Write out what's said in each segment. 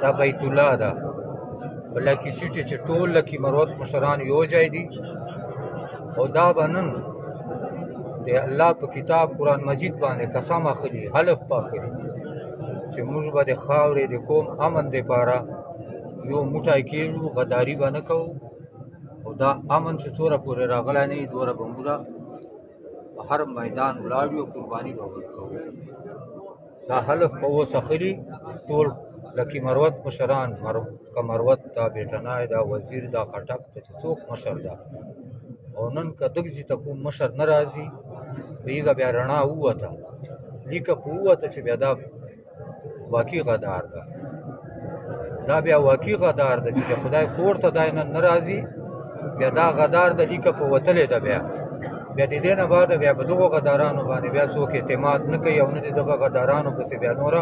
دا بیت الله ده په لکي سیټې چې ټول لکي مروت مشران یو ځای دي او دا به نن د الله په کتاب قرآن مجید باندې قسم اخلي حلف به اخلي چې موږ به د خاورې د قوم امن دپاره یو موټی کېږو غداري به نه کوو او دا امن چې څومره پورې راغلی نه وي دومره به موږ په هر میدان ولاړ یو قرباني به ورکوو دا حلف به اوس اخلي ټول لکي مروت مشران که مروت دا بیټنای دا وزیر دا خټک ته چې څوک مشر ده او نن که دغه ځای ته کوم مشر نه راځي هغه بیا رڼا ووته لیکه په ووته چې بیا دا واقعي غدار ده دا بیا واقعي غدار ده چې د خدای کور ته دا نن نه راځي بیا دا غدار ده لیکه په وتلې ده بیا د دې نه بعد بیا په دغو غدارانو باندې بیا څوک اعتماد نه کوي او نه د دغه غدارانو پسې بیا نوره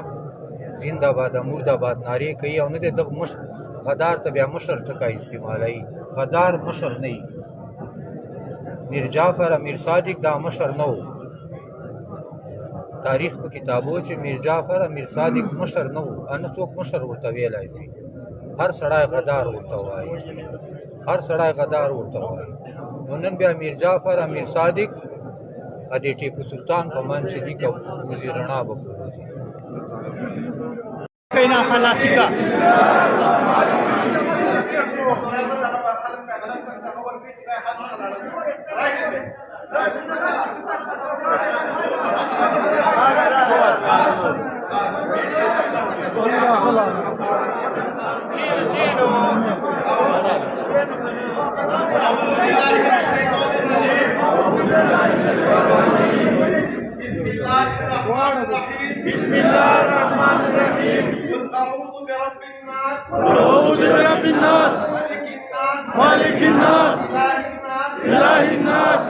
زنده‌باد مرده‌باد نارې کوي او نه د دغه غدار ته بیا مشر ټکی استعمالوي غدار مشر نه وي میر جعفر امیر صادق دا مشر نه و تاریخ په کتابو چې میر جعفر امیر صادق مشر نه و نه څوک مشر ورته ویلی شي هر سړی غدار ورته وایي هر سړی غدار ورته وایي نو نن بیا میر جعفر امیر صادق د ټیپو سلطان په منځ کې لیکه وزیر رڼا به کینا خلاصی کا بسم الله الرحمن الرحيم قل أعوذ برب الناس اعوذ برب الناس مالك الناس اله الناس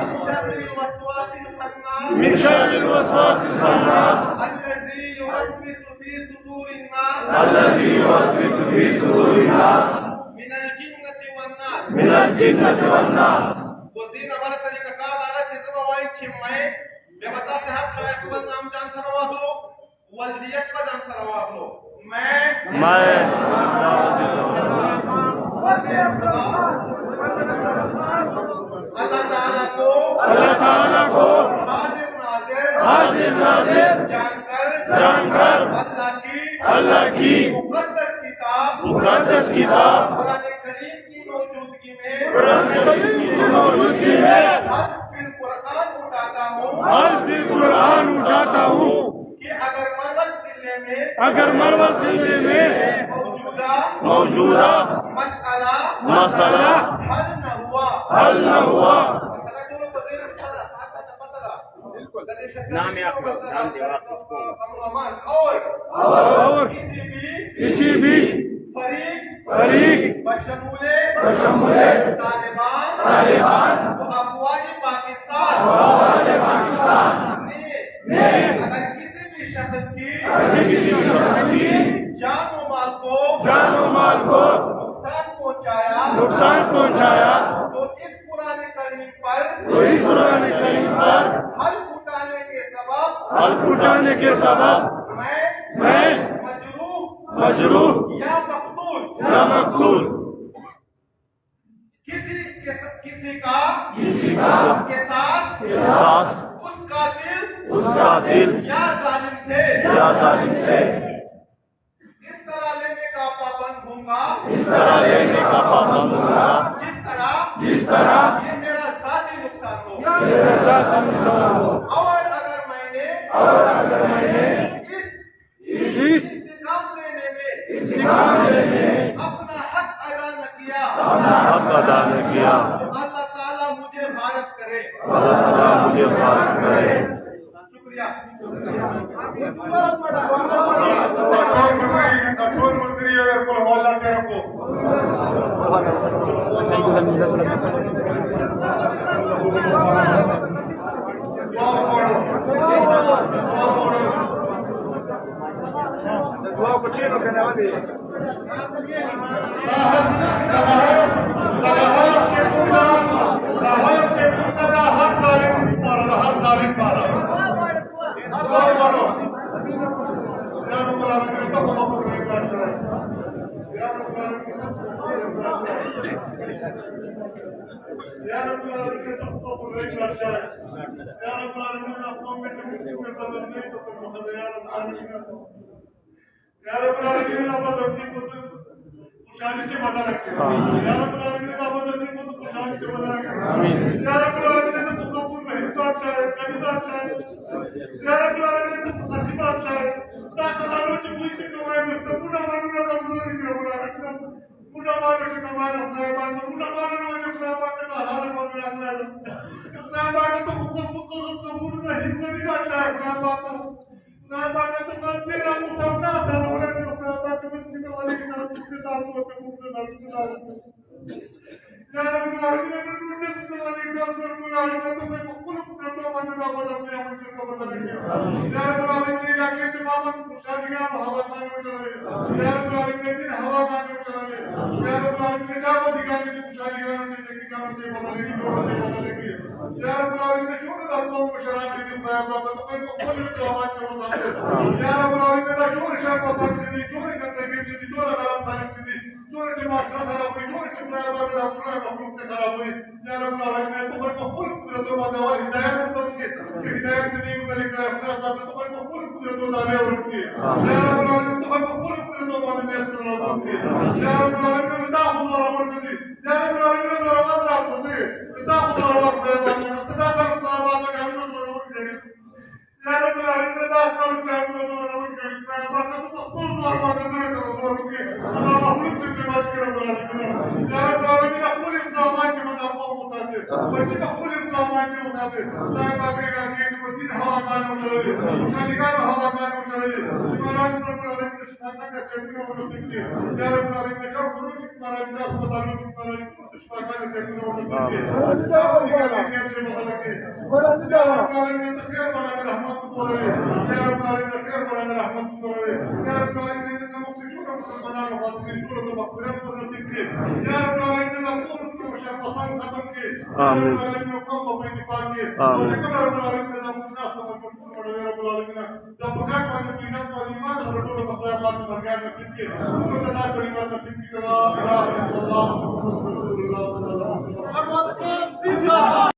من شر الوسواس الخناس الذي يوسوس في صدور الناس الذي يوسوس في صدور الناس من الجنة والناس من الجنة والناس ودين हमारा तरीका कार आ रहा है जब वाई छिमाए बेवता से हाथ सराय को नाम जान सरवा लो वल्दियत का जान सरवा लो मैं अल्लाह ताला को हाजिर नाजिर जानकर अल्लाह की मुकद्दस किताब कुरान करीम की मौजूदगी में हर फिर कुरान उठाता हूँ कि अगर मरवत जिले में मौजूदा मसला हल न हुआ नाम और किसी भी फरीक बशमूले तालिबान अफवाज पाकिस्तान ने अगर किसी भी शख्स की जान व माल को नुकसान पहुंचाया तो इस कुरान करीम पर हल फुटाने के सबब मैं मजरूह या मकतूल किसी का के साथ उसका दिल या जालिम से इस तरह लेने का पाबंद हूँगा जिस तरह ये मेरा ज़ाती नुकसान हो और अगर मैंने इस काम लेने में अपना हक अदा न किया तो अल्लाह ताला मुझे भारत करे शुक्रिया कठोर मंत्री को हवाला तेरे को दुआ कुछेनो के नाम दे हर या रब العالمين सबको बुराई करता है या रब العالمين अपनों में से मुझे बदल नहीं तो तुम बदल या रब العالمين आप अपनी को खुशहाली से बदल रखे या रब العالمين आप अपनी को खुशहाली से बदल रखे या रब العالمين तुमको पूर्ण हिस्सा चाहिए कविता चाहिए या रब العالمين तुमको सच्चा चाहिए ताकि लोग जो से कमाए मुझसे पूरा मानना का पूरा नहीं होगा पूरा मानना का कमाना है बात पूरा मानना है जो बात का हाल बदल रहा है ना बात तो को पूर्ण हिस्सा नहीं करता है ना बात तो करते रहो मुसाफा था और जो बात में निकल वाले के नाम से दाल को पूर्ण नाम या रब العالمين ने मुझे निकल वाले का पूर्ण तो मैं कुल तो बनना वाला मैं मुझे को बदल गया या रब العالمين लाके तमाम खुशहालियां हवा खाने में चले या रब العالمين दिन हवा खाने में चले या रब العالمين का वो दिखाने की खुशहालियां ने देखी काम से बदलेगी या रब العالمين छोड़ दो को शराब की दुआ बात तो मैं को खोल के आवाज करो या रब العالمين का छोड़ शराब पसंद से छोड़ करते की छोड़ गलत तारीफ की छोड़ से माशरा खराब हुई छोड़ के दुआ बात पूरा मखलूक से खराब हुई या रब العالمين तो मैं को फुल तो मदवा हिदायत तो के हिदायत नहीं उधर का अपना बात तो मैं को फुल तो डाले उनके या रब العالمين तो मैं को फुल तो माने देश को उनके या रब العالمين दा खुदा अमर दी या रब العالمين बराबर ला खुदे दा खुदा अमर दे बात सदा का खुदा बात का हम लोग या रब العالمين दा सब का हम लोग बात तो फुल बात दे उनके अल्लाह मखलूक से बात कर रब العالمين या रब العالمين अपने इस्लाम के मतलब को मुसाफिर बच्चे अपने इस्लाम के मुसाफिर ला बाकी का के मदीन हवा का उठले मुसाफिर का हवा का उठले महाराज रब العالمين शिफा का सेकंड को सीखते या रब العالمين का गुरु की महाराज का अस्पताल में महाराज शिफा का सेकंड को सीखते बड़ा दिया रब العالمين खैर बना रहमत को बोले या रब العالمين खैर बना रहमत को बोले या रब العالمين ने मुझसे छोटा मुसलमानों को बात की तो मगफिरत को सीखते या रब العالمين ने खून को शफाअत खत्म की आमीन रब العالمين को अपने निफाक के आमीन रब العالمين ने मुझे समझ को बड़ा रब العالمين जब प्रकाश वाले दीन को ईमान और तो अखलाक को बरकत नसीब की तो अदा करीम नसीब की ला इलाहा इल्लल्लाह मुहम्मदुर रसूलुल्लाह सल्लल्लाहु अलैहि वसल्लम